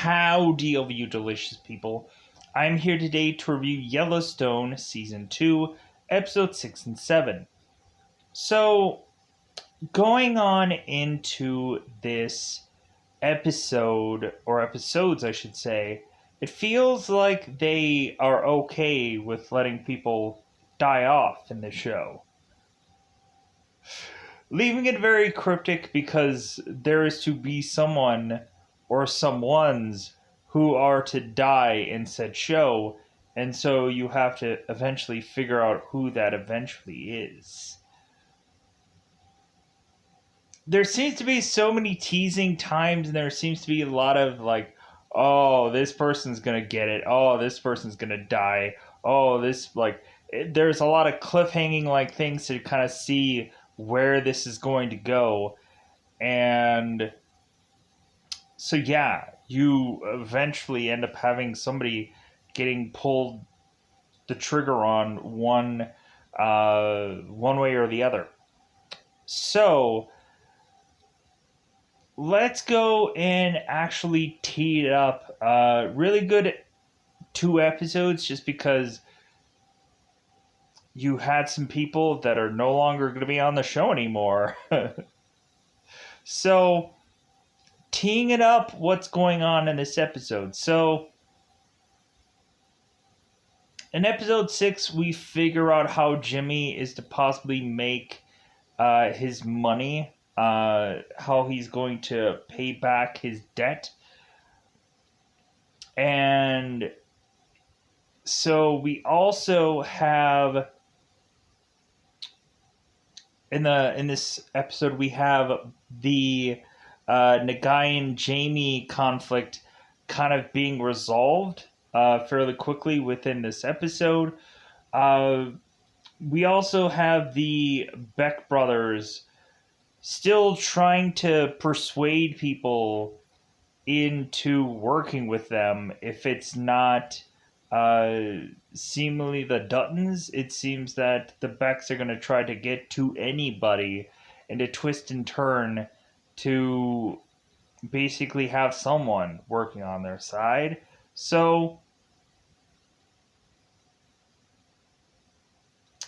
Howdy, of you delicious people. I'm here today to review Yellowstone Season 2, Episode 6 and 7. So, going on into this episode, or episodes I should say, it feels like they are okay with letting people die off in the show. Leaving it very cryptic because there is to be someone or someones who are to die in said show, and so you have to eventually figure out who that eventually is. There seems to be so many teasing times, and there seems to be a lot of like, oh, this person's gonna get it, oh, this person's gonna die, oh, this, like, there's a lot of cliffhanging like things to kind of see where this is going to go. And so yeah, you eventually end up having somebody getting pulled the trigger on one way or the other. So let's go and actually tee it up. Really good 2 episodes, just because you had some people that are no longer going to be on the show anymore. So, teeing it up, what's going on in this episode? So, in episode 6, we figure out how Jimmy is to possibly make his money, how he's going to pay back his debt. And so we also have in this episode we have the Nagai and Jamie conflict kind of being resolved fairly quickly within this episode. We also have the Beck brothers still trying to persuade people into working with them. If it's not seemingly the Duttons, it seems that the Becks are going to try to get to anybody and to twist and turn to basically have someone working on their side. So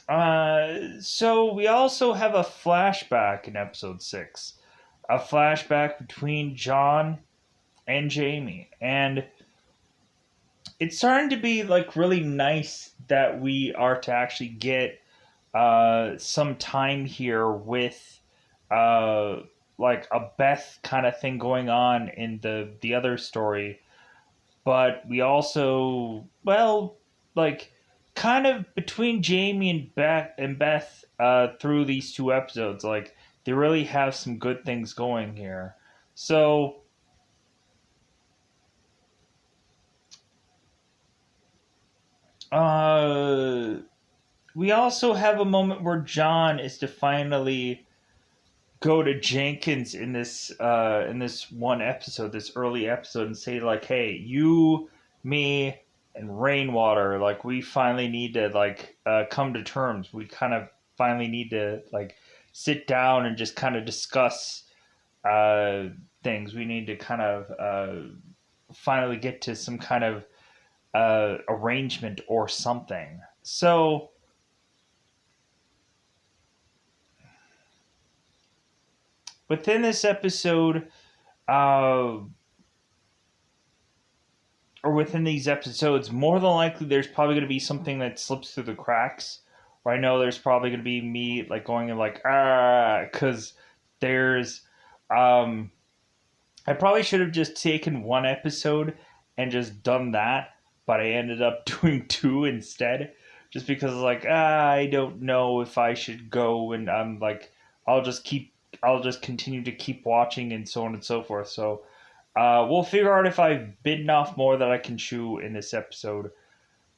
we also have a flashback in episode 6. A flashback between John and Jamie. And it's starting to be like really nice that we are to actually get some time here with like a Beth kind of thing going on in the other story. But we also, well, like, kind of between Jamie and Beth through these 2 episodes, like, they really have some good things going here. So we also have a moment where John is to finally go to Jenkins in this one episode, this early episode, and say like, "Hey, you, me, and Rainwater, like, we finally need to like come to terms. We kind of finally need to like sit down and just kind of discuss things. We need to kind of finally get to some kind of arrangement or something." So within this episode, or within these episodes, more than likely there's probably going to be something that slips through the cracks. Or I know there's probably going to be me like going and like, because there's, I probably should have just taken 1 episode and just done that, but I ended up doing 2 instead, just because like, I don't know if I should go, and I'm like, I'll just continue to keep watching and so on and so forth. So we'll figure out if I've bitten off more that I can chew in this episode.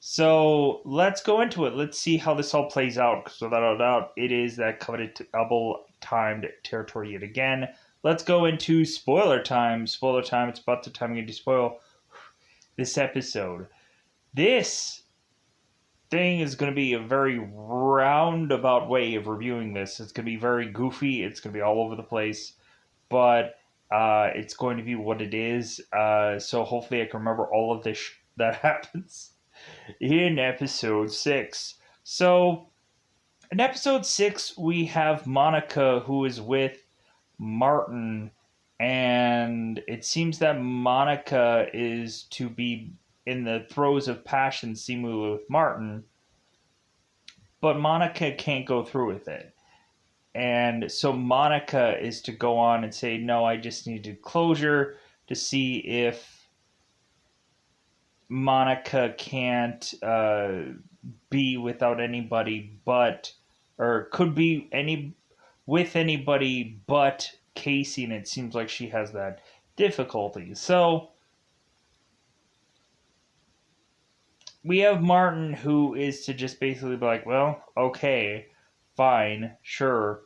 So let's go into it. Let's see how this all plays out, because without a doubt, it is that coveted double-timed territory yet again. Let's go into spoiler time. Spoiler time. It's about the time I'm going to spoil this episode. This thing is going to be a very roundabout way of reviewing this. It's going to be very goofy. It's going to be all over the place. But It's going to be what it is. So hopefully I can remember all of this that happens in episode 6. So in episode 6, we have Monica who is with Martin, and it seems that Monica is to be in the throes of passion, seemingly with Martin, but Monica can't go through with it. And so Monica is to go on and say, no, I just needed closure to see if Monica can't be without anybody but, or could be any with anybody but Casey, and it seems like she has that difficulty. So we have Martin who is to just basically be like, well, okay, fine, sure.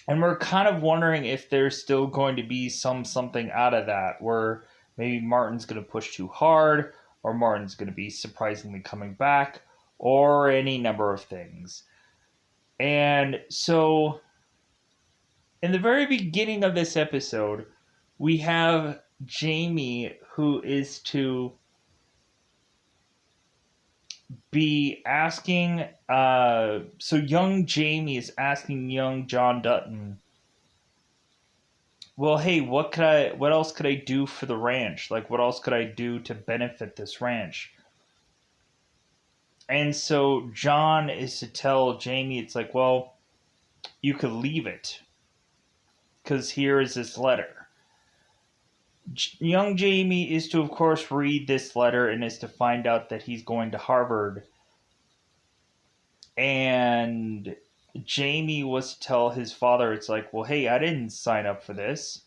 And we're kind of wondering if there's still going to be something out of that, where maybe Martin's going to push too hard, or Martin's going to be surprisingly coming back, or any number of things. And so, in the very beginning of this episode, we have Jamie who is to be asking. So, young Jamie is asking young John Dutton, well, hey, what else could I do for the ranch? Like, what else could I do to benefit this ranch? And so John is to tell Jamie, it's like, well, you could leave it, because here is this letter. Young Jamie is to, of course, read this letter and is to find out that he's going to Harvard. And Jamie was to tell his father, it's like, well, hey, I didn't sign up for this.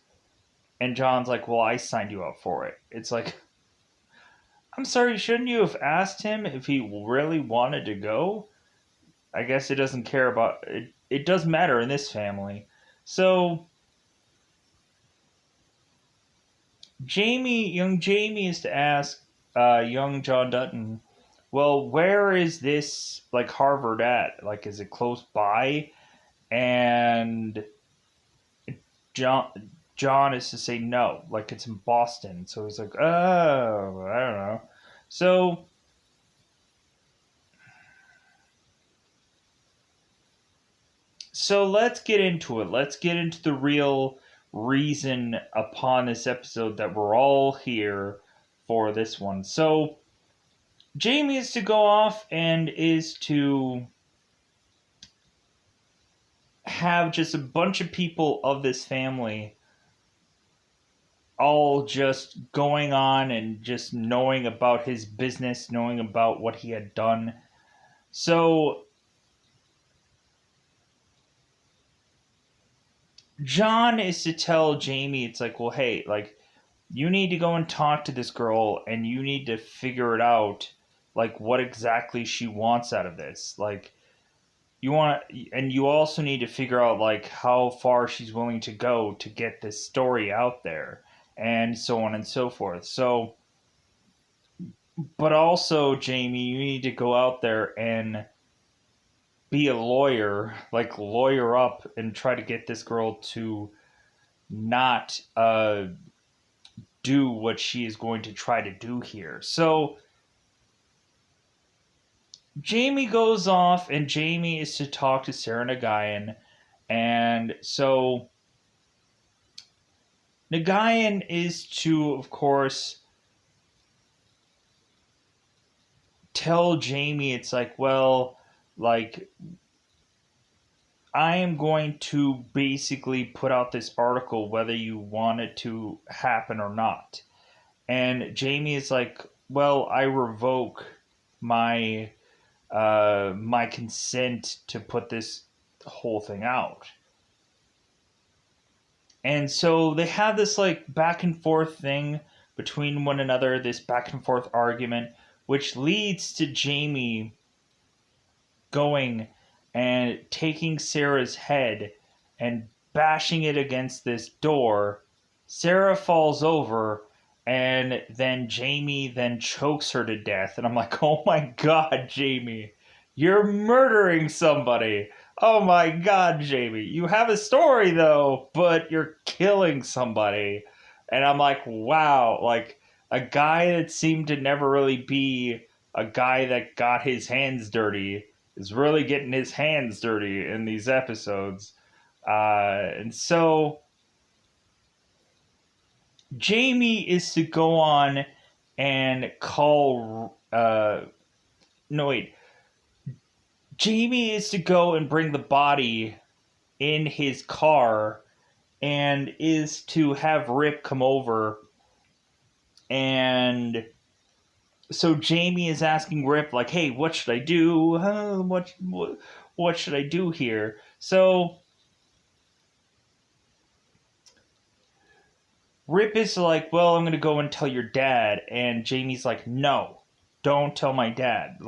And John's like, well, I signed you up for it. It's like, I'm sorry, shouldn't you have asked him if he really wanted to go? I guess it doesn't care about it. It does matter in this family. So young Jamie is to ask young John Dutton, well, where is this like Harvard at? Like, is it close by? And John John is to say no, like it's in Boston. So he's like, oh, I don't know. So let's get into it. Let's get into the real reason upon this episode that we're all here for this one. So Jamie is to go off and is to have just a bunch of people of this family all just going on and just knowing about his business, knowing about what he had done. So John is to tell Jamie, it's like, well, hey, like, you need to go and talk to this girl and you need to figure it out, like, what exactly she wants out of this. Like, you want, and you also need to figure out, like, how far she's willing to go to get this story out there, and so on and so forth. So, but also, Jamie, you need to go out there and be a lawyer, like, lawyer up and try to get this girl to not do what she is going to try to do here. So Jamie goes off, and Jamie is to talk to Sarah Nagayan. And so Nagayan is to, of course, tell Jamie, it's like, well, like, I am going to basically put out this article whether you want it to happen or not. And Jamie is like, well, I revoke my my consent to put this whole thing out. And so they have this like back and forth thing between one another, this back and forth argument, which leads to Jamie going and taking Sarah's head and bashing it against this door. Sarah falls over, and then Jamie then chokes her to death. And I'm like, oh my god, Jamie, you're murdering somebody. Oh my god, Jamie, you have a story though, but you're killing somebody. And I'm like, wow, like a guy that seemed to never really be a guy that got his hands dirty is really getting his hands dirty in these episodes. And so Jamie is to go on and call. No, wait. Jamie is to go and bring the body in his car and is to have Rip come over. And so Jamie is asking Rip, like, hey, what should I do? What should I do here? So Rip is like, well, I'm going to go and tell your dad. And Jamie's like, no, don't tell my dad.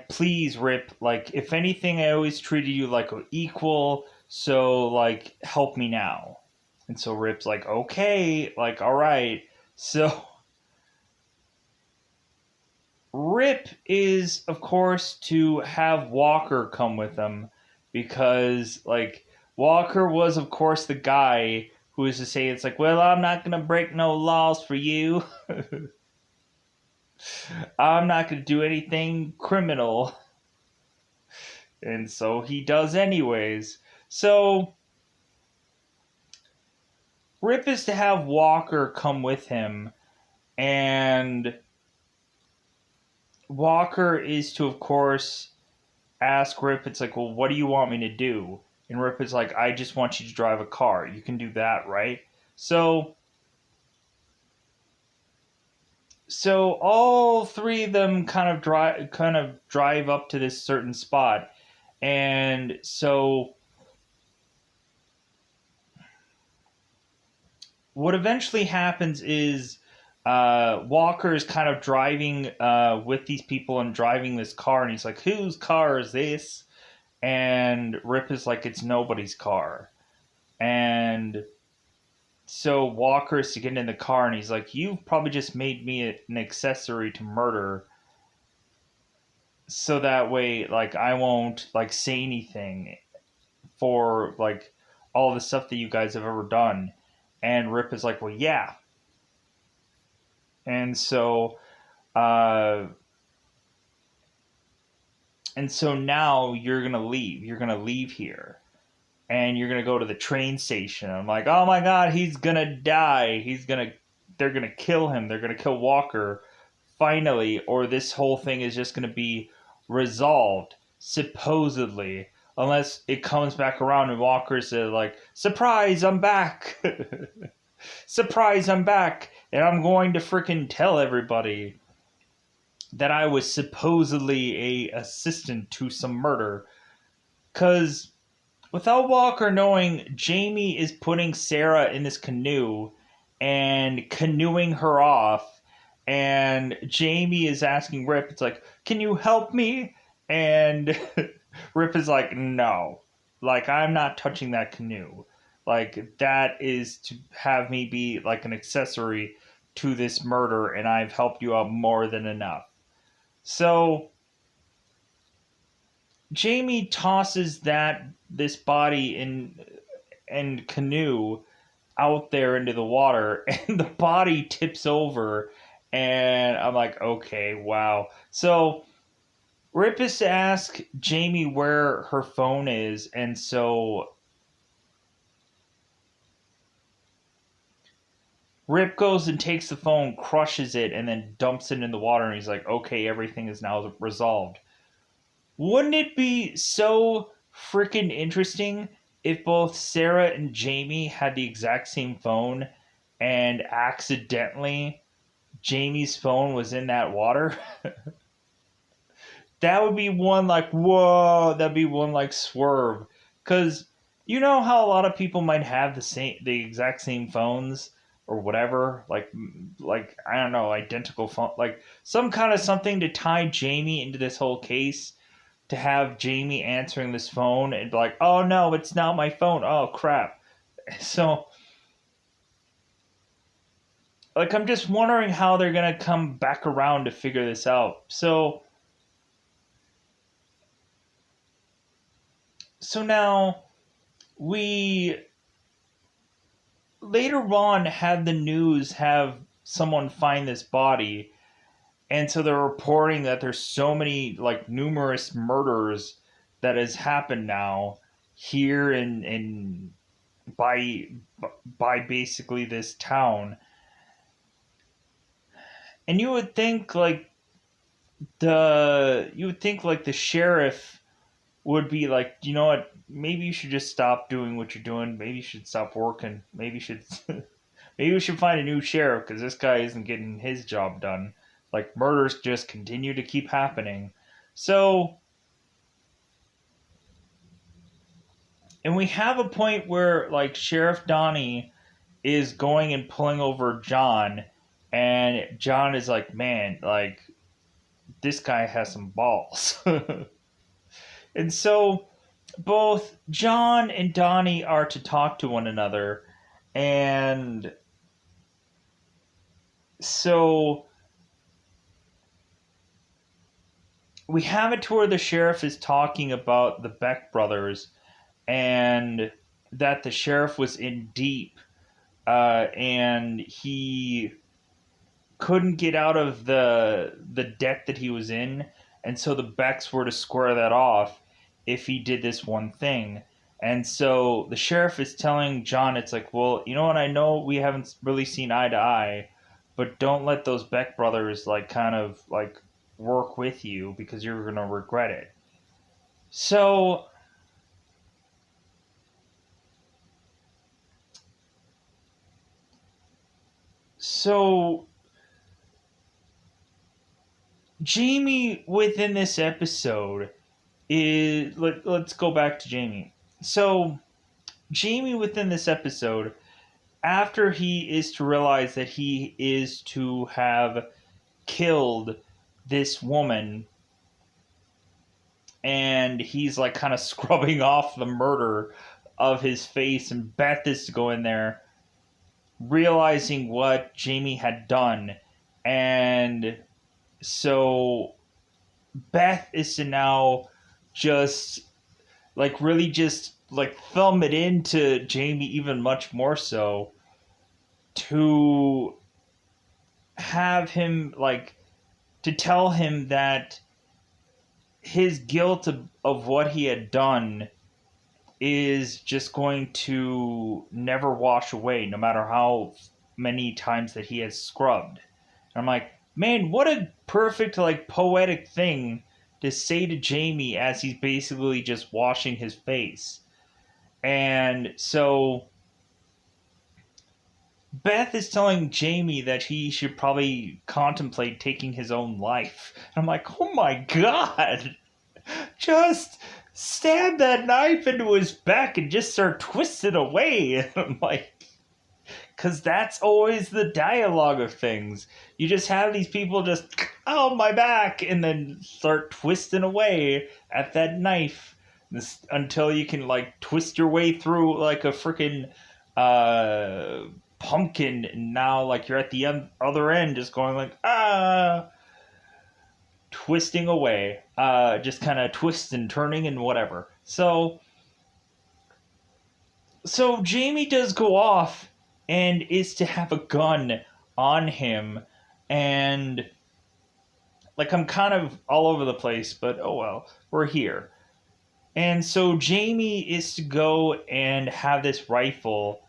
Please, Rip, like, if anything, I always treated you like an equal, so, like, help me now. And so Rip's like, okay, like, all right. So Rip is, of course, to have Walker come with him because, like, Walker was, of course, the guy who is to say, it's like, well, I'm not going to break no laws for you. I'm not going to do anything criminal. And so he does anyways. So Rip is to have Walker come with him, and Walker is to, of course, ask Rip, it's like, well, what do you want me to do? And Rip is like, I just want you to drive a car. You can do that, right? So all three of them kind of drive up to this certain spot. And so what eventually happens is Walker is kind of driving with these people and driving this car, and he's like, whose car is this? And Rip is like, it's nobody's car. And so Walker is to get in the car, and he's like, you've probably just made me an accessory to murder, so that way, like, I won't, like, say anything for, like, all the stuff that you guys have ever done. And Rip is like, well, yeah. And so uh, now you're gonna leave. You're gonna leave here, and you're gonna go to the train station. I'm like, oh my god, he's gonna die. They're gonna kill him. They're gonna kill Walker finally, or this whole thing is just gonna be resolved supposedly, unless it comes back around and Walker's like, surprise, I'm back. Surprise, I'm back, and I'm going to freaking tell everybody that I was supposedly a assistant to some murder. Because without Walker knowing, Jamie is putting Sarah in this canoe and canoeing her off. And Jamie is asking Rip, it's like, can you help me? And Rip is like, no. Like, I'm not touching that canoe. Like, that is to have me be like an accessory to this murder, and I've helped you out more than enough. So Jamie tosses this body in and canoe out there into the water, and the body tips over, and I'm like, okay, wow. So Rip is to ask Jamie where her phone is, and so Rip goes and takes the phone, crushes it, and then dumps it in the water, and he's like, okay, everything is now resolved. Wouldn't it be so freaking interesting if both Sarah and Jamie had the exact same phone and accidentally Jamie's phone was in that water? That would be one like, whoa, that'd be one like swerve. Because you know how a lot of people might have the exact same phones or whatever, like I don't know, identical phone, like some kind of something to tie Jamie into this whole case, to have Jamie answering this phone and be like, oh no, it's not my phone. Oh crap. So, like, I'm just wondering how they're going to come back around to figure this out. So, So now we later on had the news have someone find this body, and so they're reporting that there's so many like numerous murders that has happened now here in by by basically this town. And you would think like the sheriff would be like, you know what, maybe you should just stop doing what you're doing, maybe you should stop working, maybe you should maybe we should find a new sheriff because this guy isn't getting his job done. Like, murders just continue to keep happening. So, and we have a point where, like, Sheriff Donnie is going and pulling over John, and John is like, man, like, this guy has some balls. And so, both John and Donnie are to talk to one another, and so we have it to where the sheriff is talking about the Beck brothers and that the sheriff was in deep, and he couldn't get out of the debt that he was in, and so the Becks were to square that off if he did this one thing. And so the sheriff is telling John, it's like, well, you know what? I know we haven't really seen eye to eye, but don't let those Beck brothers like kind of like work with you because you're gonna regret it. So so Jamie within this episode let's go back to Jamie. So Jamie within this episode, after he is to realize that he is to have killed this woman, and he's like kind of scrubbing off the murder of his face, and Beth is to go in there, realizing what Jamie had done, and so Beth is to now just like really just like thumb it into Jamie even much more so to have him like to tell him that his guilt of what he had done is just going to never wash away no matter how many times that he has scrubbed. And I'm like, man, what a perfect like poetic thing to say to Jamie as he's basically just washing his face. And so Beth is telling Jamie that he should probably contemplate taking his own life. And I'm like, oh my god! Just stab that knife into his back and just start twisting away. And I'm like, because that's always the dialogue of things. You just have these people just, oh, my back, and then start twisting away at that knife until you can, like, twist your way through, like, a freaking pumpkin, and now, like, you're at the other end just going, like, twisting away. Just kind of twisting, turning, and whatever. So Jamie does go off and is to have a gun on him, and like I'm kind of all over the place, but oh well, we're here. And so Jamie is to go and have this rifle,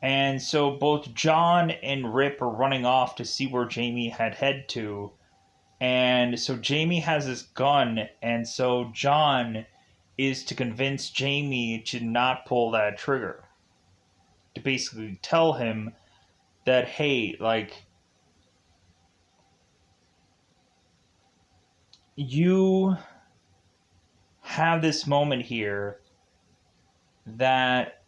and so both John and Rip are running off to see where Jamie had head to. And so Jamie has this gun, and so John is to convince Jamie to not pull that trigger. To basically tell him that, hey, like, you have this moment here that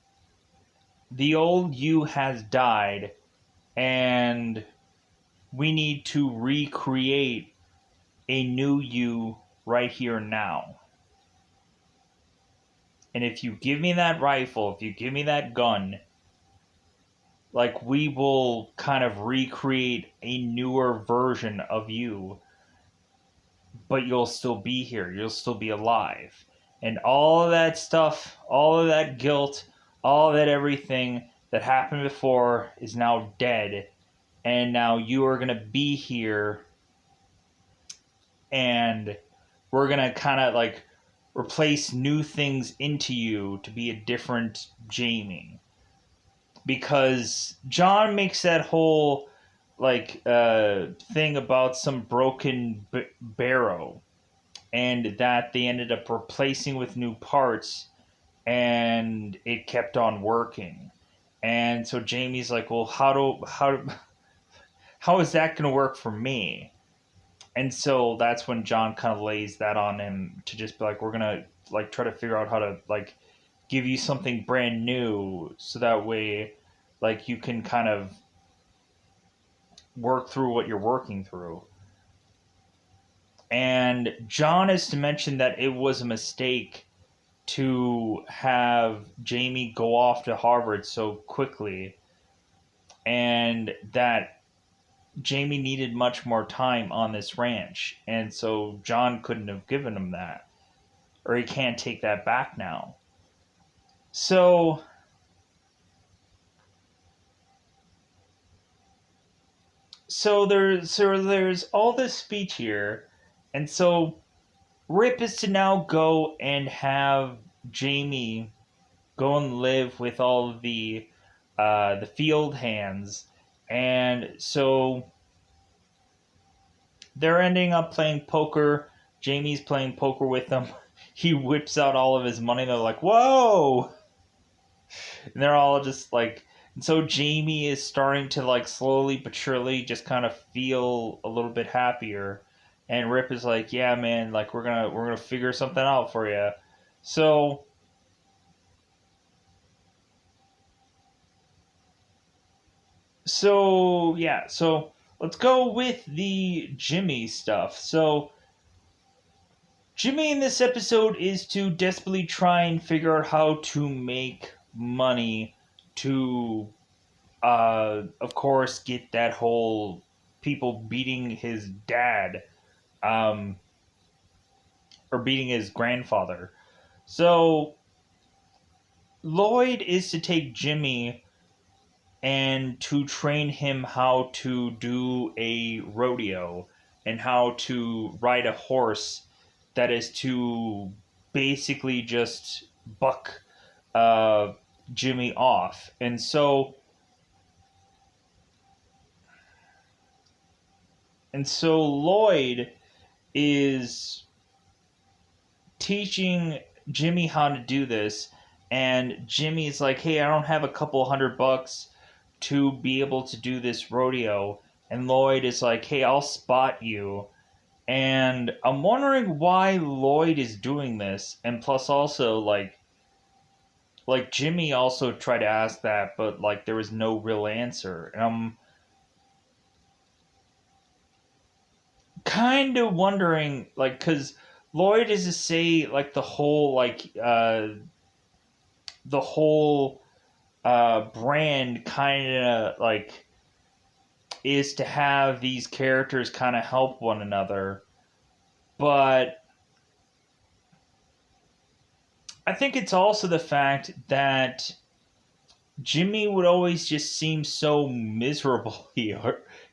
the old you has died, and we need to recreate a new you right here now. And if you give me that rifle, if you give me that gun, like, we will kind of recreate a newer version of you, but you'll still be here. You'll still be alive. and all of that stuff, all of that guilt, all of that everything that happened before is now dead, and now you are going to be here, and we're going to kind of like replace new things into you to be a different Jamie. Because John makes that whole thing about some broken barrow, and that they ended up replacing with new parts, and it kept on working. And so Jamie's like, well, how is that going to work for me? And so that's when John kind of lays that on him to just be like, we're gonna like try to figure out how to like give you something brand new, so that way like you can kind of work through what you're working through. And John is to mention that it was a mistake to have Jamie go off to Harvard so quickly, and that Jamie needed much more time on this ranch, and so John couldn't have given him that, or he can't take that back now. So there's all this speech here, and so Rip is to now go and have Jamie go and live with all of the field hands, and so they're ending up playing poker. Jamie's playing poker with them. He whips out all of his money. They're like, "Whoa!" And they're all just like, and so Jamie is starting to like slowly but surely just kind of feel a little bit happier. And Rip is like, "Yeah, man, like we're gonna figure something out for you." So so let's go with the Jimmy stuff. So Jimmy in this episode is to desperately try and figure out how to make money to, of course, get that whole people beating his dad, um, or beating his grandfather. So Lloyd is to take Jimmy and to train him how to do a rodeo and how to ride a horse that is to basically just buck uh, Jimmy off. And so Lloyd is teaching Jimmy how to do this, and Jimmy's like, "Hey, I don't have a couple $100 to be able to do this rodeo." And Lloyd is like, "Hey, I'll spot you." And I'm wondering why Lloyd is doing this, and plus also like Jimmy also tried to ask that, but like there was no real answer. And I'm kind of wondering, like, because Lloyd is to say like the whole brand kind of like is to have these characters kind of help one another, but I think it's also the fact that Jimmy would always just seem so miserable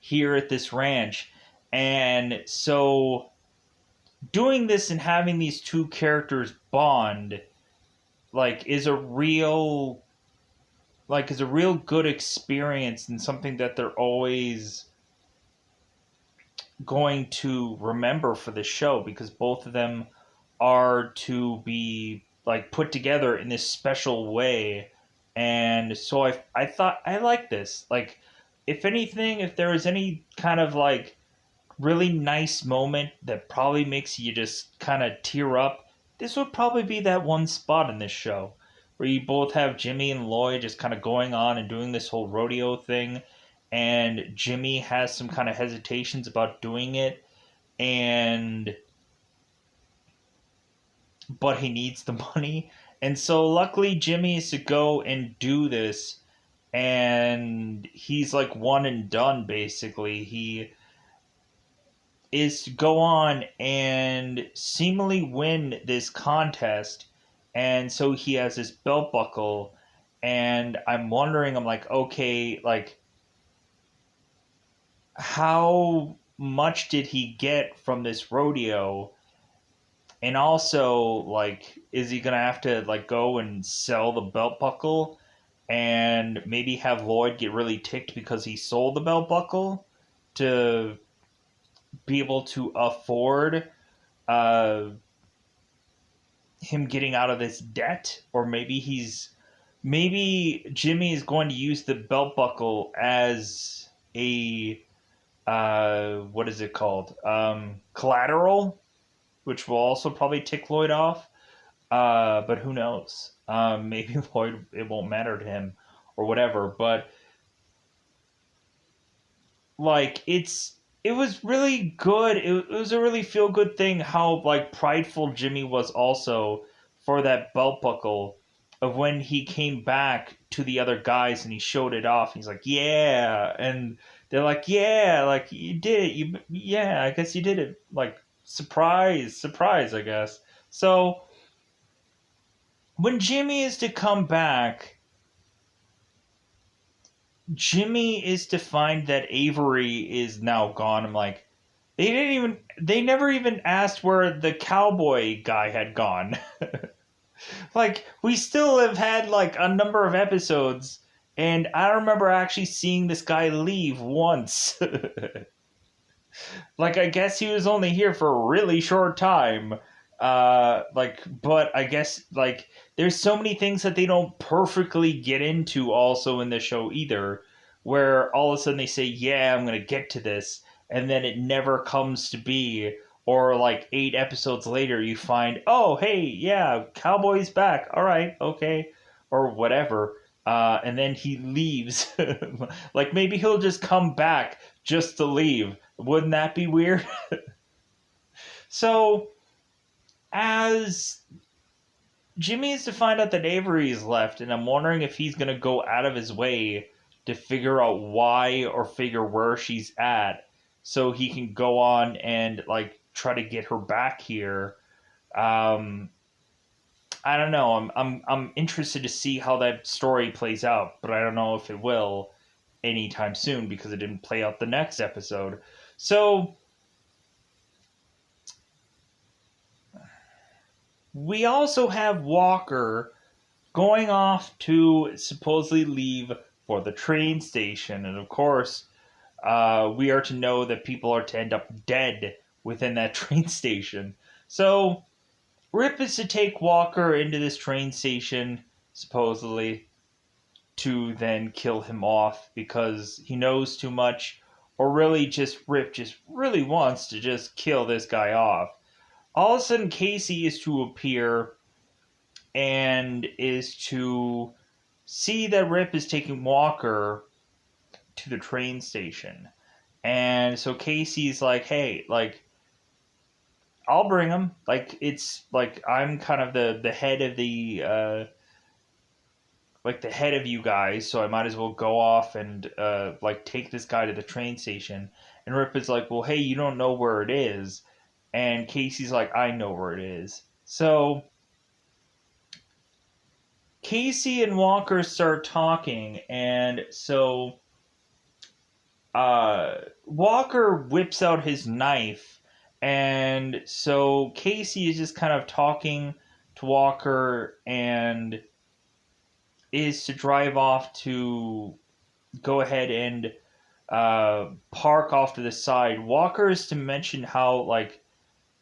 here at this ranch. And so doing this and having these two characters bond like is a real good experience, and something that they're always going to remember for the show, because both of them are to be like put together in this special way. And so I thought I like this. Like, if anything, if there is any kind of like really nice moment that probably makes you just kind of tear up, this would probably be that one spot in this show where you both have Jimmy and Lloyd just kind of going on and doing this whole rodeo thing, and Jimmy has some kind of hesitations about doing it, and but he needs the money. And so luckily Jimmy is to go and do this, and he's like one and done basically. is to go on and seemingly win this contest. And so he has this belt buckle. And I'm wondering, I'm like, okay, like, how much did he get from this rodeo? And also, like, is he gonna have to like go and sell the belt buckle, and maybe have Lloyd get really ticked because he sold the belt buckle to be able to afford uh, him getting out of this debt? Or maybe Jimmy is going to use the belt buckle as a what is it called, collateral, which will also probably tick Lloyd off. But who knows? Maybe Lloyd, it won't matter to him or whatever. But like, it was really good. It was a really feel good thing how like prideful Jimmy was also for that belt buckle, of when he came back to the other guys and he showed it off. He's like, yeah, and they're like, yeah, like you did it. Yeah, I guess you did it. Like, surprise, surprise, I guess. So when Jimmy is to come back, Jimmy is to find that Avery is now gone. I'm like, they never even asked where the cowboy guy had gone. Like, we still have had like a number of episodes, and I don't remember actually seeing this guy leave once. Like, I guess he was only here for a really short time. Like, but I guess like there's so many things that they don't perfectly get into also in the show either, where all of a sudden they say, "Yeah, I'm gonna get to this," and then it never comes to be. Or like 8 episodes later, you find, "Oh, hey, yeah, Cowboy's back. All right, okay," or whatever. And then he leaves. Like, maybe he'll just come back just to leave. Wouldn't that be weird? So, as Jimmy is to find out that Avery is left, and I'm wondering if he's going to go out of his way to figure out why or figure where she's at, so he can go on and like try to get her back here. Um, I don't know. I'm interested to see how that story plays out, but I don't know if it will anytime soon because it didn't play out the next episode. So we also have Walker going off to supposedly leave for the train station. And of course, we are to know that people are to end up dead within that train station. So Rip is to take Walker into this train station, supposedly, to then kill him off because he knows too much, or really just Rip just really wants to just kill this guy off. All of a sudden, Casey is to appear and is to see that Rip is taking Walker to the train station. And so Casey's like, hey, like, I'll bring him. Like, it's like I'm kind of the head of the like the head of you guys, so I might as well go off and like take this guy to the train station. And Rip is like, well, hey, you don't know where it is. And Casey's like, I know where it is. So Casey and Walker start talking, and so Walker whips out his knife, and so Casey is just kind of talking to Walker and is to drive off to go ahead and park off to the side. Walker is to mention how like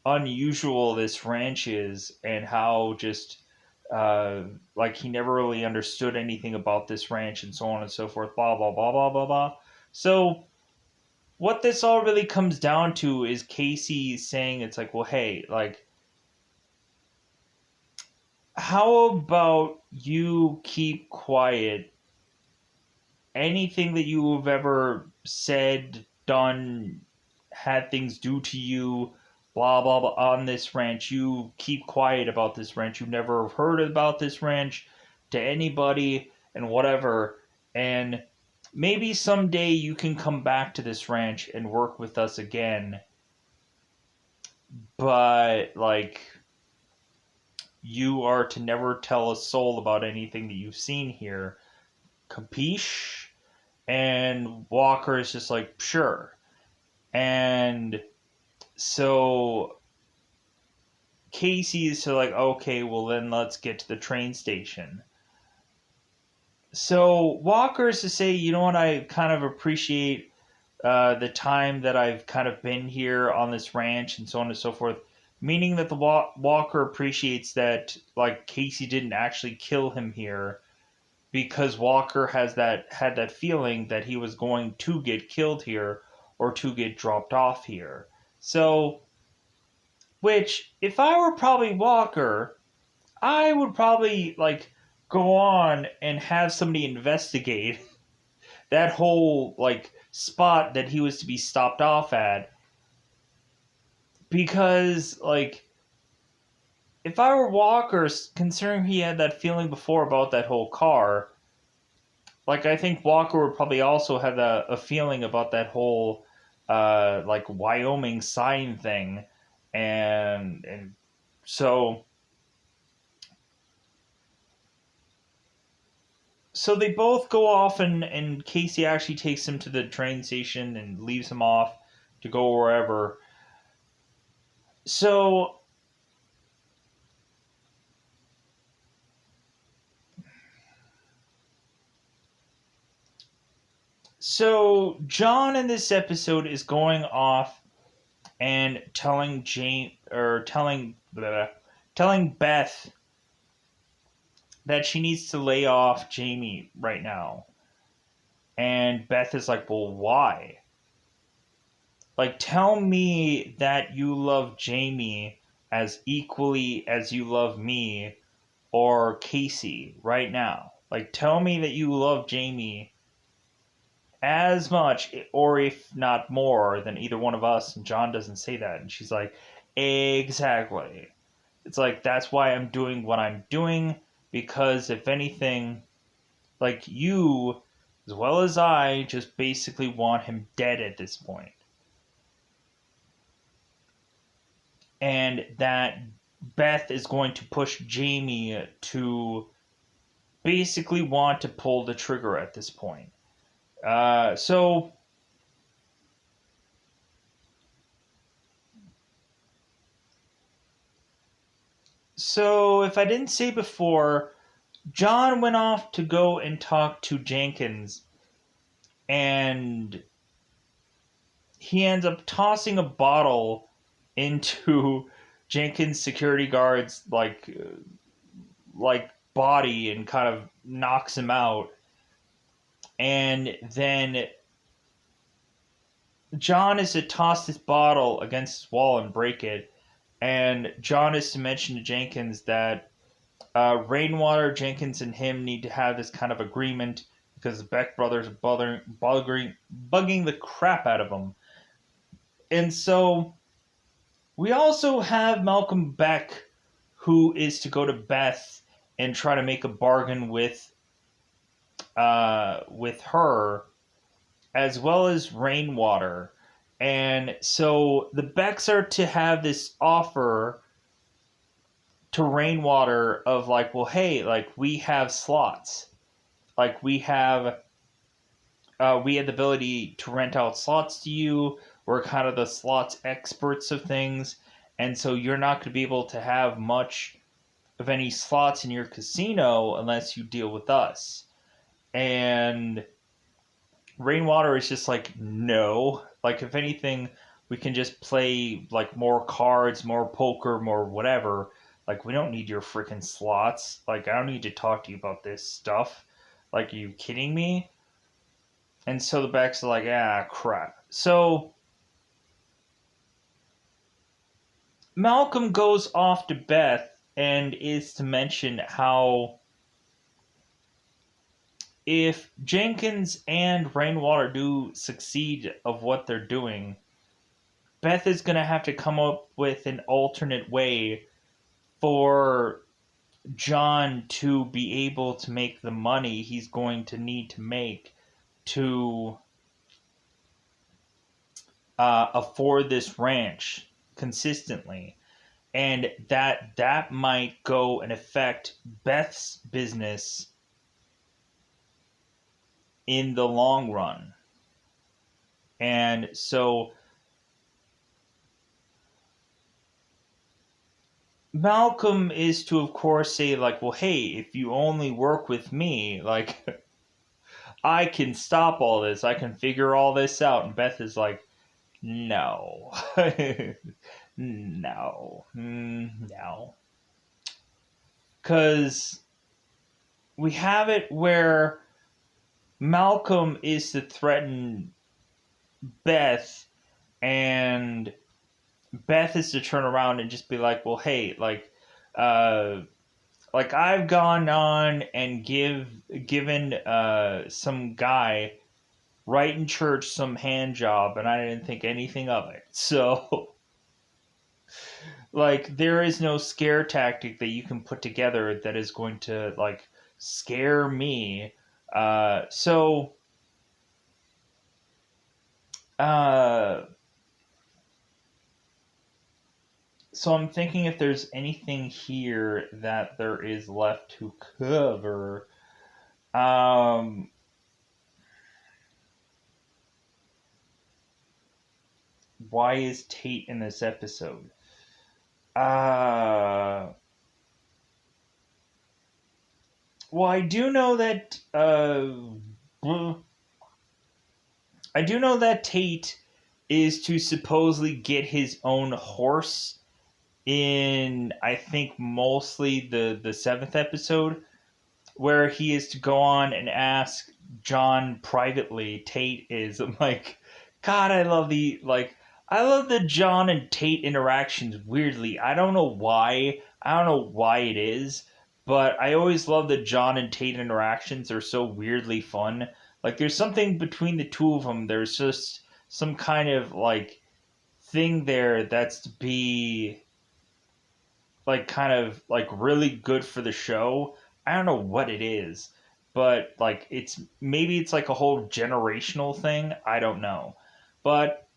unusual this ranch is, and how just like he never really understood anything about this ranch and so on and so forth, blah blah blah blah blah blah. So what this all really comes down to is Casey saying, it's like, well, hey, like, how about you keep quiet? Anything that you have ever said, done, had things do to you, blah blah blah, on this ranch, you keep quiet about this ranch. You never heard about this ranch to anybody and whatever. And maybe someday you can come back to this ranch and work with us again. but like you are to never tell a soul about anything that you've seen here. Capiche? And Walker is just like, sure. And so Casey is to like, okay, well then let's get to the train station. So Walker is to say, you know what, I kind of appreciate the time that I've kind of been here on this ranch and so on and so forth. Meaning that the Walker appreciates that like Casey didn't actually kill him here, because Walker had that feeling that he was going to get killed here or to get dropped off here. So, which if I were probably Walker, I would probably like go on and have somebody investigate that whole like spot that he was to be stopped off at, because like if I were Walker, considering he had that feeling before about that whole car, like I think Walker would probably also have a feeling about that whole like Wyoming sign thing, and so they both go off, and Casey actually takes him to the train station and leaves him off to go wherever. So John in this episode is going off and telling Jane or telling Beth that she needs to lay off Jamie right now. And Beth is like, well, why? Like, tell me that you love Jamie as equally as you love me or Casey right now. Like, tell me that you love Jamie as much, or if not more, than either one of us. And John doesn't say that. And she's like, exactly. It's like, that's why I'm doing what I'm doing, because if anything, like you, as well as I, just basically want him dead at this point. And that Beth is going to push Jamie to basically want to pull the trigger at this point. So if I didn't say before, John went off to go and talk to Jenkins, and he ends up tossing a bottle into Jenkins' security guard's like body and kind of knocks him out. And then John is to toss this bottle against his wall and break it. And John is to mention to Jenkins that Rainwater, Jenkins, and him need to have this kind of agreement because the Beck brothers are bugging the crap out of him. And so we also have Malcolm Beck, who is to go to Beth and try to make a bargain with her, as well as Rainwater. And so the Becks are to have this offer to Rainwater of like, well, hey, like we have slots, like we have the ability to rent out slots to you. We're kind of the slots experts of things, and so you're not going to be able to have much of any slots in your casino unless you deal with us. And Rainwater is just like, no. Like, if anything, we can just play like more cards, more poker, more whatever. Like, we don't need your freaking slots. Like, I don't need to talk to you about this stuff. Like, are you kidding me? And so the Becks are like, ah, crap. So Malcolm goes off to Beth and is to mention how if Jenkins and Rainwater do succeed of what they're doing, Beth is going to have to come up with an alternate way for John to be able to make the money he's going to need to make to afford this ranch. consistently, and that might go and affect Beth's business in the long run. And so Malcolm is to, of course, say, like, well, hey, if you only work with me, like, I can stop all this. I can figure all this out. And Beth is like, no. No. No. Because we have it where Malcolm is to threaten Beth, and Beth is to turn around and just be like, well, hey, uh, like I've gone on and given some guy right in church some hand job, and I didn't think anything of it. So, like, there is no scare tactic that you can put together that is going to like scare me. So, uh, so I'm thinking if there's anything here that there is left to cover. Um, why is Tate in this episode? Uh, well, I do know that. I do know that Tate is to supposedly get his own horse in, I think, mostly the seventh episode, where he is to go on and ask John privately. Tate is. I'm like, God, I love the John and Tate interactions. Weirdly, I don't know why. I don't know why it is, but I always love the John and Tate interactions. They're so weirdly fun. Like, there's something between the two of them. There's just some kind of like thing there that's to be like kind of like really good for the show. I don't know what it is, but like it's like a whole generational thing. I don't know. But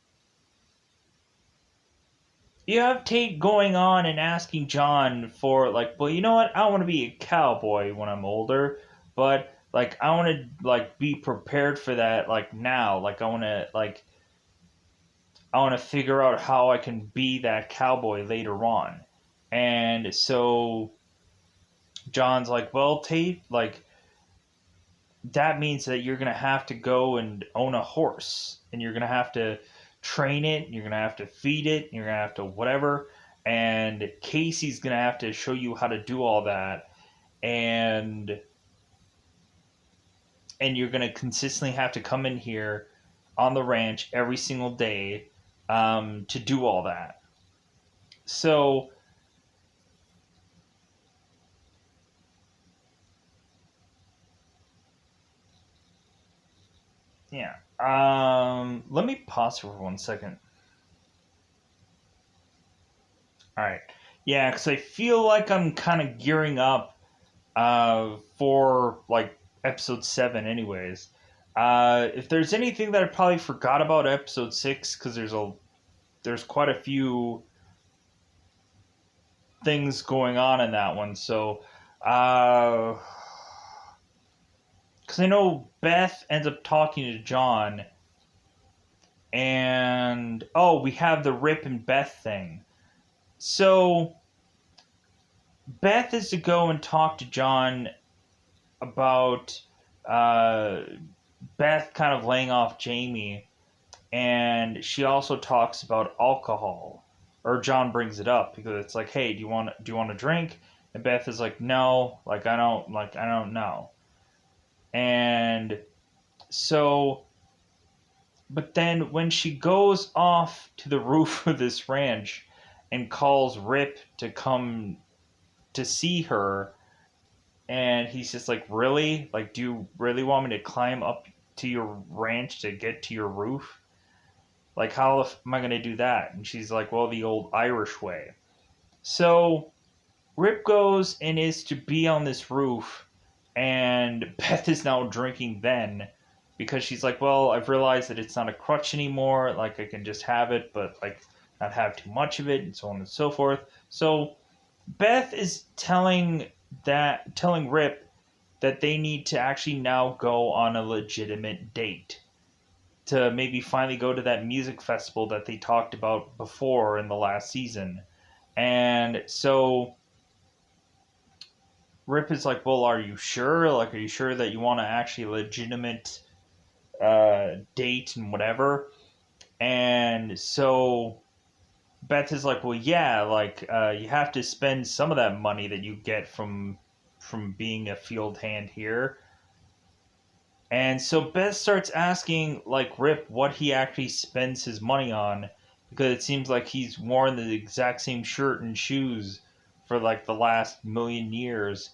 you have Tate going on and asking John for like, well, you know what? I want to be a cowboy when I'm older, but like I want to like be prepared for that like now. Like I want to figure out how I can be that cowboy later on. And so John's like, well, Tate, like that means that you're gonna have to go and own a horse, and you're gonna have to train it, you're gonna have to feed it, you're gonna have to whatever, and Casey's gonna have to show you how to do all that, and you're gonna consistently have to come in here on the ranch every single day to do all that. So yeah, let me pause for 1 second. All right. Yeah, because I feel like I'm kind of gearing up for like episode 7, anyways. If there's anything that I probably forgot about episode 6, because there's quite a few things going on in that one. So, because I know Beth ends up talking to John, and oh, we have the Rip and Beth thing. So Beth is to go and talk to John about uh, Beth kind of laying off Jamie, and she also talks about alcohol. Or John brings it up because it's like, hey, do you want a drink? And Beth is like, no, I don't know. And so, but then when she goes off to the roof of this ranch and calls Rip to come to see her, and he's just like, really? Like, do you really want me to climb up to your ranch to get to your roof? Like, how am I going to do that? And she's like, well, the old Irish way. So Rip goes and is to be on this roof, and Beth is now drinking then because she's like, well, I've realized that it's not a crutch anymore. Like, I can just have it, but like, not have too much of it, and so on and so forth. So Beth is telling Rip that they need to actually now go on a legitimate date to maybe finally go to that music festival that they talked about before in the last season. And so Rip is like, well, are you sure? Like, are you sure that you want to actually legitimate date and whatever? And so Beth is like, well, yeah, like you have to spend some of that money that you get from being a field hand here. And so Beth starts asking like Rip what he actually spends his money on because it seems like he's worn the exact same shirt and shoes for like the last million years.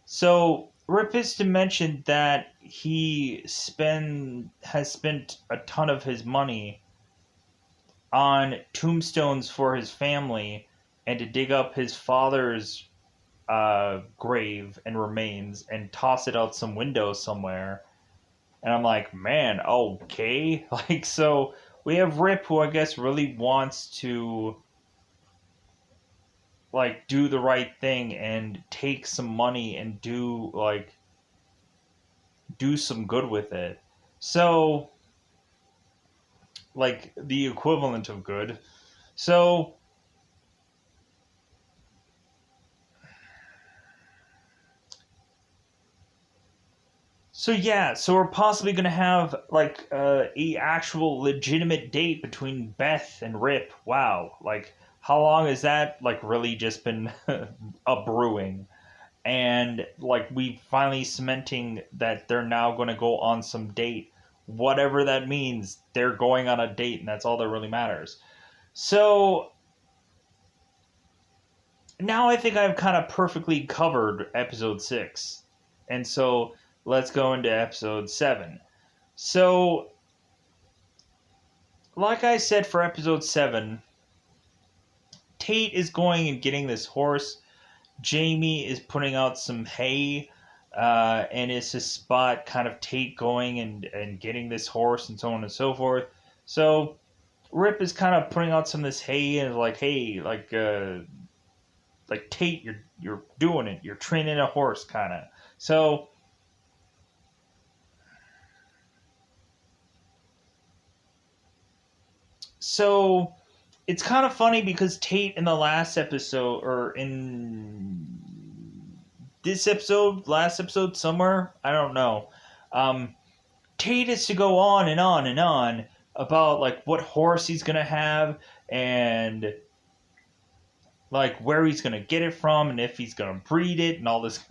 So Rip is to mention that has spent a ton of his money on tombstones for his family and to dig up his father's grave and remains and toss it out some window somewhere. And I'm like, man, okay. Like, so we have Rip, who I guess really wants to, like, do the right thing and take some money and do some good with it. So, like, the equivalent of good. So, so we're possibly gonna have like a actual legitimate date between Beth and Rip. Wow, like how long has that like really just been a brewing? And like we finally cementing that they're now going to go on some date, whatever that means. They're going on a date, and that's all that really matters. So now I think I've kind of perfectly covered episode 6, and so let's go into episode 7. So like I said, for episode 7, Tate is going and getting this horse. Jamie is putting out some hay, and it's his spot, kind of Tate going and getting this horse and so on and so forth. So Rip is kind of putting out some of this hay and like, hey, like Tate, you're doing it. You're training a horse, kind of. So it's kind of funny because Tate in the last episode, or in this episode, last episode, somewhere, I don't know. Um, Tate is to go on and on and on about like what horse he's gonna have and like where he's gonna get it from and if he's gonna breed it and all this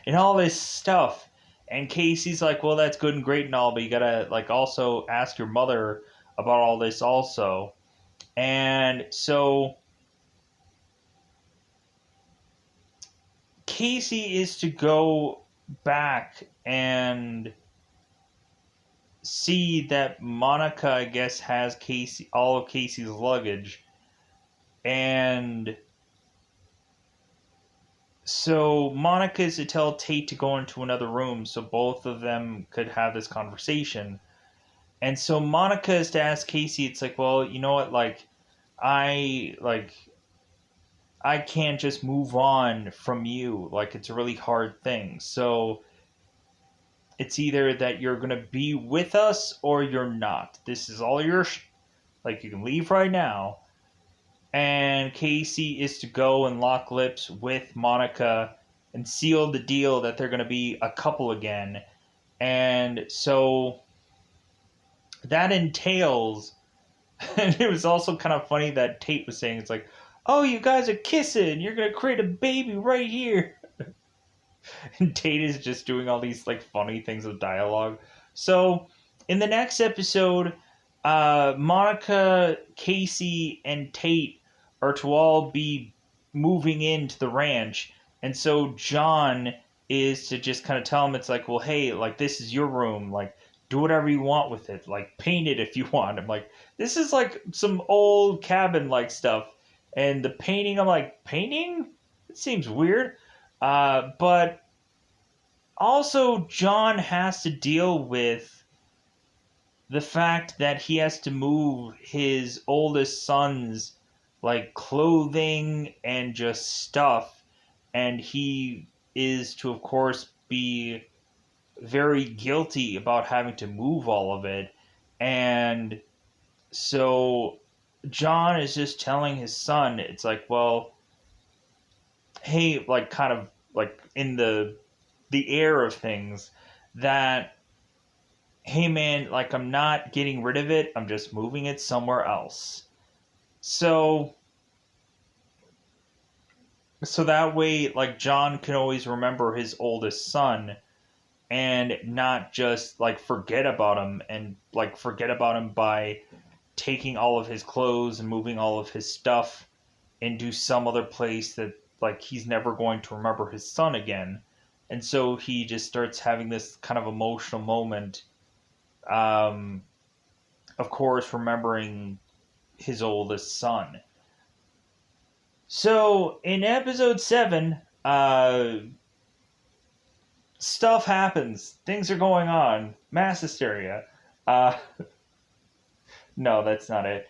and all this stuff. And Casey's like, well, that's good and great and all, but you gotta like also ask your mother about all this also. And so Casey is to go back and see that Monica, I guess, has all of Casey's luggage. And so Monica is to tell Tate to go into another room so both of them could have this conversation. And so Monica is to ask Casey, it's like, well, you know what, I like I can't just move on from you. Like it's a really hard thing. So it's either that you're going to be with us or you're not. This is all like you can leave right now. And Casey is to go and lock lips with Monica and seal the deal that they're going to be a couple again. And so that entails, and it was also kind of funny that Tate was saying, it's like, oh, you guys are kissing. You're going to create a baby right here. And Tate is just doing all these like funny things with dialogue. So in the next episode, Monica, Casey, and Tate are to all be moving into the ranch, and so John is to just kind of tell him, it's like, well, hey, like this is your room, like do whatever you want with it, like paint it if you want. I'm like, this is like some old cabin like stuff, and the painting, I'm like, painting? It seems weird. But also, John has to deal with the fact that he has to move his oldest son's like clothing and just stuff, and he is to of course be very guilty about having to move all of it. And so John is just telling his son, it's like, well, hey, like kind of like in the air of things, that hey man, like I'm not getting rid of it, I'm just moving it somewhere else. So that way like John can always remember his oldest son and not just like forget about him, and like forget about him by taking all of his clothes and moving all of his stuff into some other place that like he's never going to remember his son again. And so he just starts having this kind of emotional moment, um, of course remembering his oldest son. So in episode 7, stuff happens, things are going on, mass hysteria. uh, no, that's not it.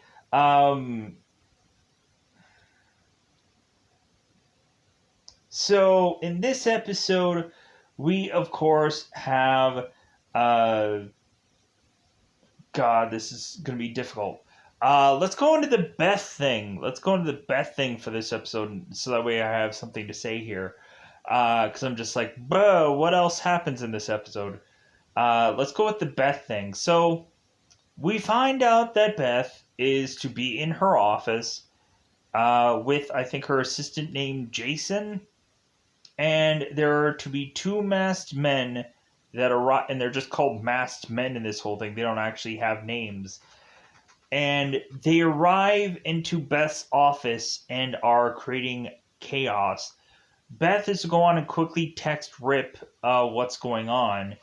So in this episode, we of course have, uh, God, this is gonna be difficult. Let's go into the Beth thing. Let's go into the Beth thing for this episode, so that way I have something to say here. Because I'm just like, bro, what else happens in this episode? Let's go with the Beth thing. So we find out that Beth is to be in her office, with I think her assistant named Jason, and there are to be two masked men that arrive, and they're just called masked men in this whole thing. They don't actually have names, and they arrive into Beth's office and are creating chaos. Beth is to go on and quickly text Rip what's going on,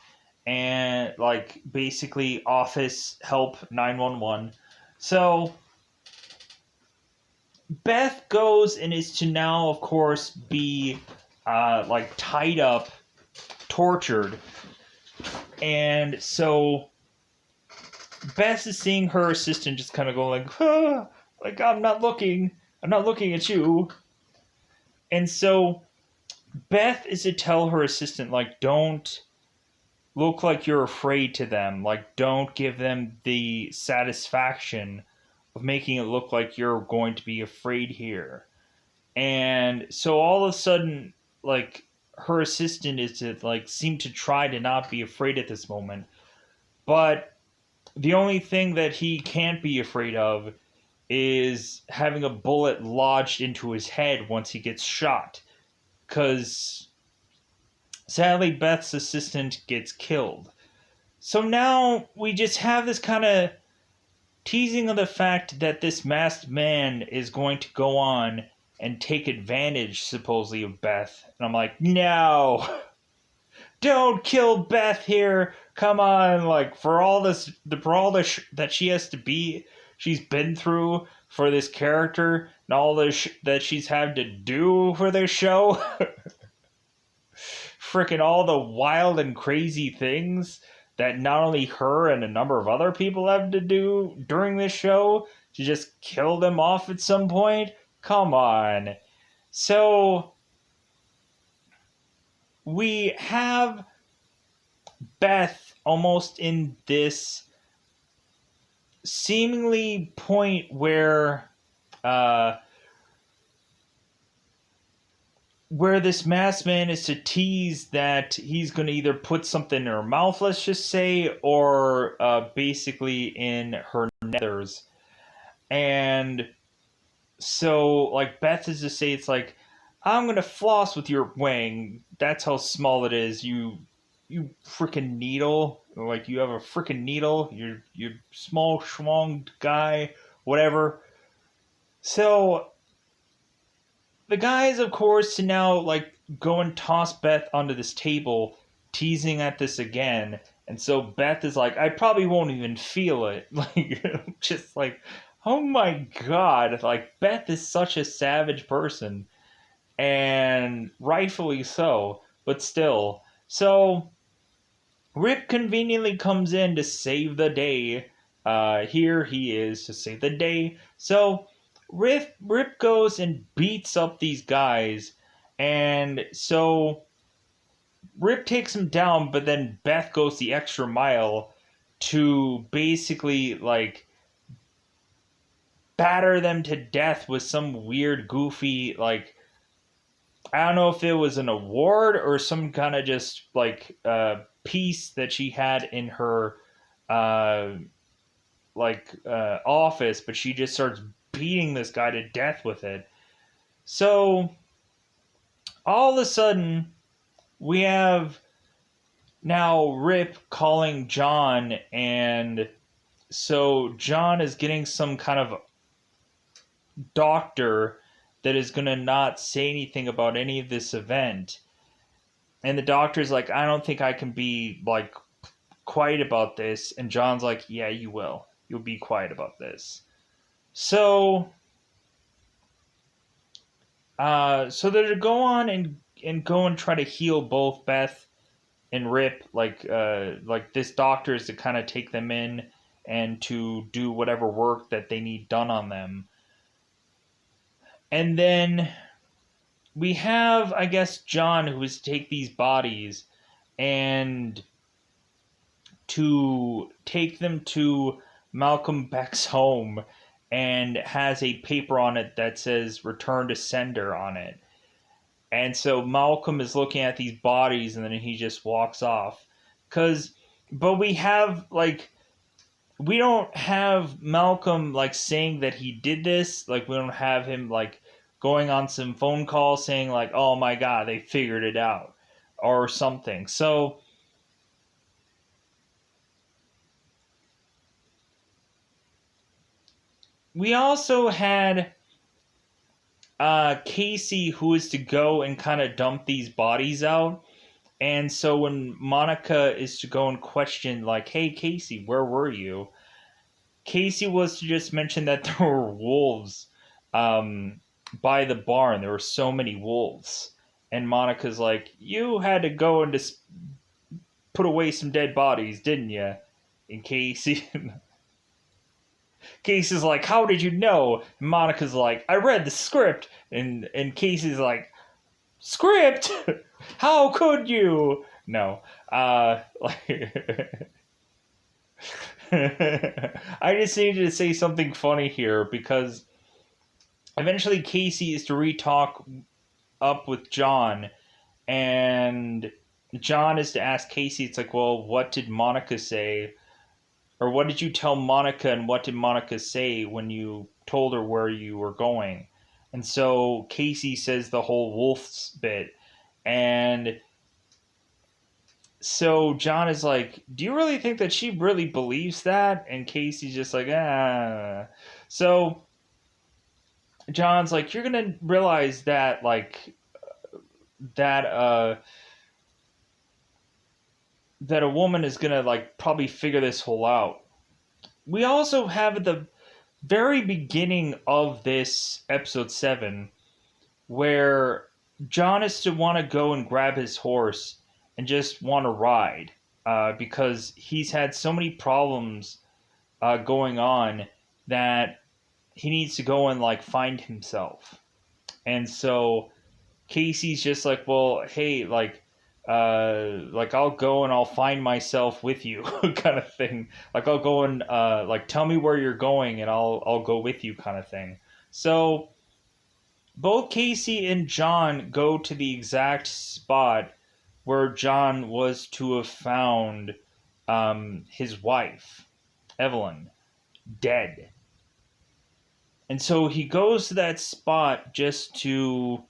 and like basically office help 911. So Beth goes and is to now, of course, be like tied up, tortured, and so Beth is seeing her assistant just kind of go like, ah, like I'm not looking at you, and so Beth is to tell her assistant like, don't look like you're afraid to them, like don't give them the satisfaction of making it look like you're going to be afraid here. And so all of a sudden, like her assistant is to like seem to try to not be afraid at this moment, but the only thing that he can't be afraid of is having a bullet lodged into his head once he gets shot, because sadly Beth's assistant gets killed. So now we just have this kind of teasing of the fact that this masked man is going to go on and take advantage, supposedly, of Beth. And I'm like, no, don't kill Beth here. Come on, like for all this, that she has to be, she's been through for this character, and all this that she's had to do for this show. Freaking all the wild and crazy things that not only her and a number of other people have to do during this show, to just kill them off at some point. Come on. So we have Beth almost in this seemingly point where this masked man is to tease that he's going to either put something in her mouth, let's just say, or basically in her nethers. And so, like, Beth is to say, it's like, I'm going to floss with your wang. That's how small it is. You freaking needle. Like, you have a freaking needle. You're small, schwonged guy, whatever. So the guys, of course, to now like go and toss Beth onto this table, teasing at this again. And so Beth is like, I probably won't even feel it. Like, just like, oh my god. Like, Beth is such a savage person. And rightfully so. But still. So Rip conveniently comes in to save the day. Here he is to save the day. So Rip goes and beats up these guys, and so Rip takes him down, but then Beth goes the extra mile to basically like batter them to death with some weird, goofy, like, I don't know if it was an award or some kind of just like piece that she had in her uh, office, but she just starts beating this guy to death with it. So all of a sudden, we have now Rip calling John, and so John is getting some kind of doctor that is going to not say anything about any of this event. And the doctor's like, I don't think I can be like quiet about this. And John's like, yeah, you will. You'll be quiet about this. So, so they're to go on and go and try to heal both Beth and Rip. Like this doctor is to kind of take them in and to do whatever work that they need done on them. And then we have, I guess, John, who is to take these bodies and to take them to Malcolm Beck's home, and has a paper on it that says return to sender on it. And so Malcolm is looking at these bodies, and then he just walks off. But we don't have Malcolm like saying that he did this. Like, we don't have him like going on some phone call saying like, oh my god, they figured it out or something. So we also had Casey, who is to go and kind of dump these bodies out. And so when Monica is to go and question, like, hey, Casey, where were you? Casey was to just mention that there were wolves by the barn. There were so many wolves. And Monica's like, you had to go and just put away some dead bodies, didn't you? And Casey's like, how did you know? And Monica's like, I read the script. And Casey's like, script? How could you? No. Like I just needed to say something funny here because eventually Casey is to re-talk up with John, and John is to ask Casey, it's like, well, what did Monica say? Or what did you tell Monica, and what did Monica say when you told her where you were going? And so Casey says the whole wolf's bit. And so John is like, do you really think that she really believes that? And Casey's just like, ah. So John's like, you're going to realize that, like, that, that a woman is going to, like, probably figure this whole out. We also have at the very beginning of this episode 7 where John is to want to go and grab his horse and just want to ride because he's had so many problems going on that he needs to go and like find himself. And so Casey's just like, well, hey, like I'll go and I'll find myself with you, kind of thing. Like I'll go and like tell me where you're going, and I'll go with you, kind of thing. So both Casey and John go to the exact spot where John was to have found his wife, Evelyn, dead. And so he goes to that spot just to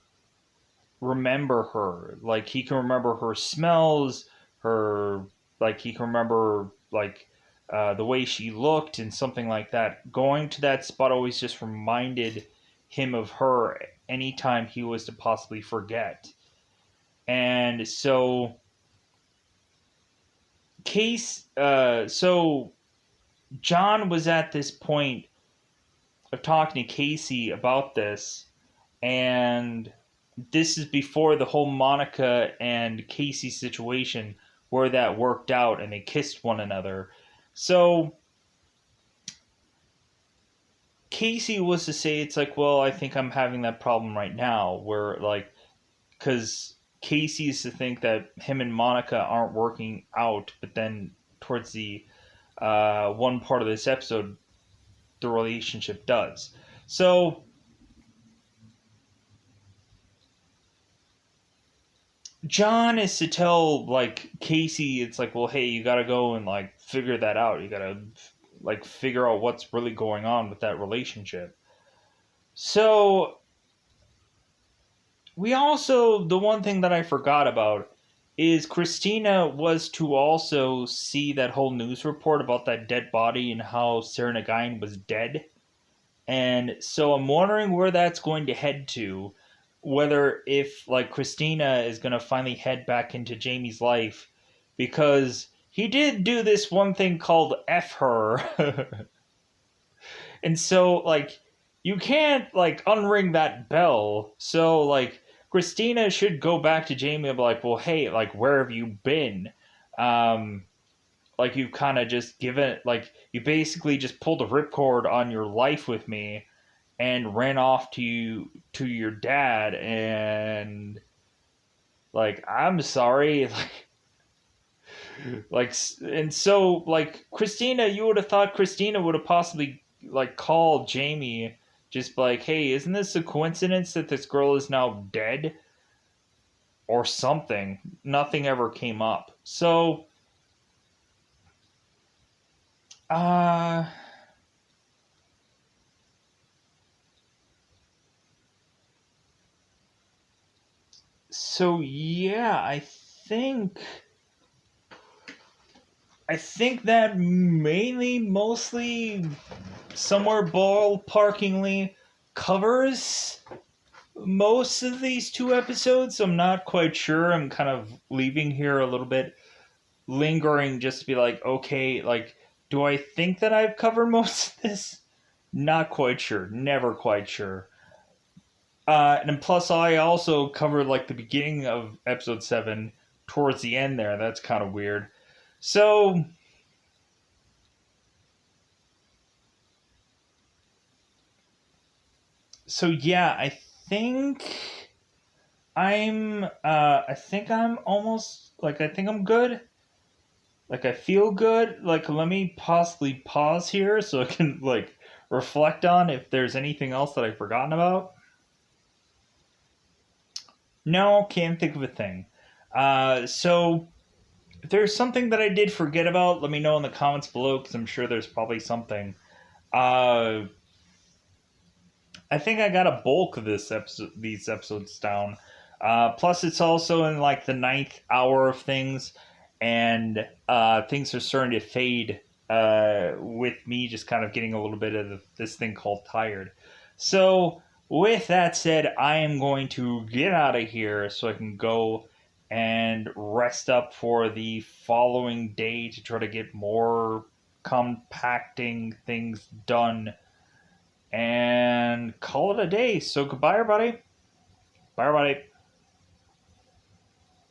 remember her. Like, he can remember her smells, her, like, he can remember, like, the way she looked and something like that. Going to that spot always just reminded him of her anytime he was to possibly forget. And so so John was at this point of talking to Casey about this, and this is before the whole Monica and Casey situation where that worked out and they kissed one another. So Casey was to say, it's like, well, I think I'm having that problem right now, where like, because Casey is to think that him and Monica aren't working out, but then towards the one part of this episode, the relationship does. So John is to tell like Casey, it's like, well, hey, you gotta go and like figure that out. You gotta like figure out what's really going on with that relationship. So we also, the one thing that I forgot about is Christina was to also see that whole news report about that dead body and how Sarah Nagain was dead. And so I'm wondering where that's going to head to. Whether if like Christina is going to finally head back into Jamie's life, because he did do this one thing called F her. And so like you can't like unring that bell. So like Christina should go back to Jamie and be like, well, hey, like where have you been? Um, like you've kind of just given like you basically just pulled a ripcord on your life with me and ran off to your dad, and like I'm sorry, like and so like Christina, you would have thought Christina would have possibly like called Jamie, just like, hey, isn't this a coincidence that this girl is now dead or something? Nothing ever came up. So uh so yeah, I think that mainly mostly somewhere ballparkingly covers most of these two episodes. I'm not quite sure. I'm kind of leaving here a little bit lingering just to be like, okay, like, do I think that I've covered most of this? Not quite sure. Never quite sure. And plus, I also covered like the beginning of episode 7 towards the end there. That's kind of weird. So, so yeah, think I think I'm almost like I think I'm good. Like I feel good. Like let me possibly pause here so I can like reflect on if there's anything else that I've forgotten about. No, can't think of a thing. So if there's something that I did forget about, let me know in the comments below because I'm sure there's probably something. Uh, I think I got a bulk of these episodes down. Plus, it's also in like the ninth hour of things, and things are starting to fade with me just kind of getting a little bit of this thing called tired. So, with that said, I am going to get out of here so I can go and rest up for the following day to try to get more compacting things done and call it a day. So goodbye, everybody. Bye, everybody.